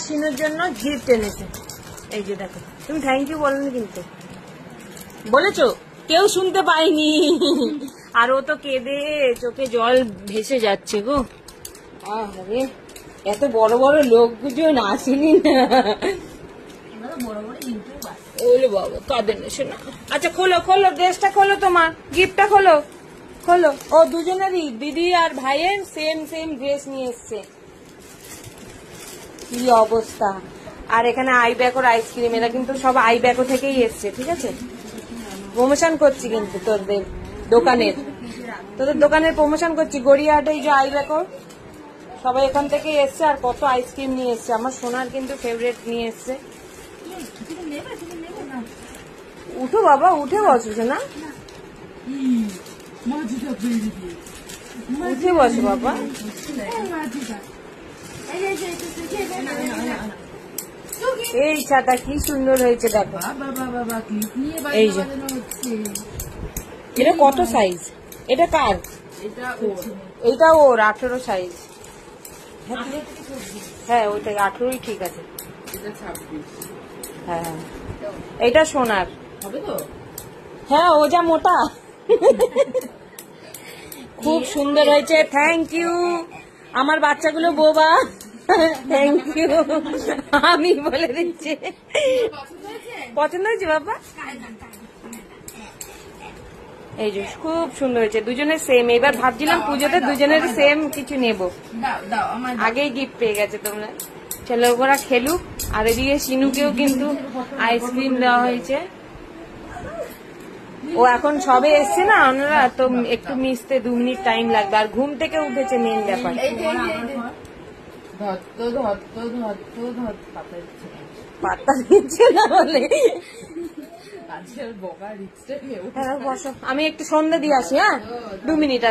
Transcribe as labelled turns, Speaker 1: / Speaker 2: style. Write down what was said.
Speaker 1: শিনুর জন্য গিফট এনেছে। এই যে দেখো, তুমি থ্যাংক ইউ বলনি কিন্তু, বলেছো কেউ শুনতে পায়নি। আর ও তো কেঁদে চোখে জল ভেসে যাচ্ছে গো। আরে এত বড় বড় লোকজন আসেনি না, ওলে বাবা কাঁদে না শোনা। আচ্ছা খোলো খোলো, ড্রেসটা খোলো, তোমার গিফটটা খোলো খোলো। ও দুজনেরই, দিদি আর ভাইয়ের সেম সেম ড্রেস নিয়ে এসছে। কি অবস্থা। আর এখানে আই ব্যাকোর আইসক্রিম, এরা কিন্তু সব আই ব্যাকো থেকেই এসছে, ঠিক আছে। প্রমোশন করছি কিন্তু তোদের দোকানের প্রমোশন করছি। গড়িয়াহাটে এই যে আই ব্যাকোর সবাই এখান থেকেই এসছে। আর কত আইসক্রিম নিয়ে এসছে, আমার সোনার কিন্তু ফেভারিট নিয়ে এসছে। উঠো বাবা, উঠে বসো না, উঠে বসো বাবা। এই ছাতা কি সুন্দর হয়েছে দেখো। এই যে এটা কত সাইজ, এটা কার? এটা ওর 18 সাইজ। হ্যাঁ ওইটাই 18ই ঠিক আছে। হ্যাঁ হ্যাঁ এটা সোনার হবে তো। হ্যাঁ ও যা মোটা। খুব সুন্দর হয়েছে, থ্যাংক ইউ। আমার বাচ্চাগুলো বোবা, থ্যাংক ইউ। আমি বলে দিচ্ছি, পছন্দ হয়েছে বাবা। এই যে খুব সুন্দর হয়েছে, দুজনের সেম। এবার ভাবছিলাম পুজোতে দুজনের সেম কিছু নেব, আগেই গিফট পেয়ে গেছে তোমরা। চলো ওরা খেলুক। আর এদিকে শিনুকেও কিন্তু আইসক্রিম দেওয়া হয়েছে। ও এখন সবে এসছে না, ওনারা তো একটু মিশতে 2 মিনিট টাইম লাগবে। আর ঘুম থেকে উঠেছে মেন ব্যাপার। পাত্তা দিচ্ছে না বলে। আমি একটু সন্ধ্যা দিয়ে আসি, হ্যাঁ 2 মিনিট।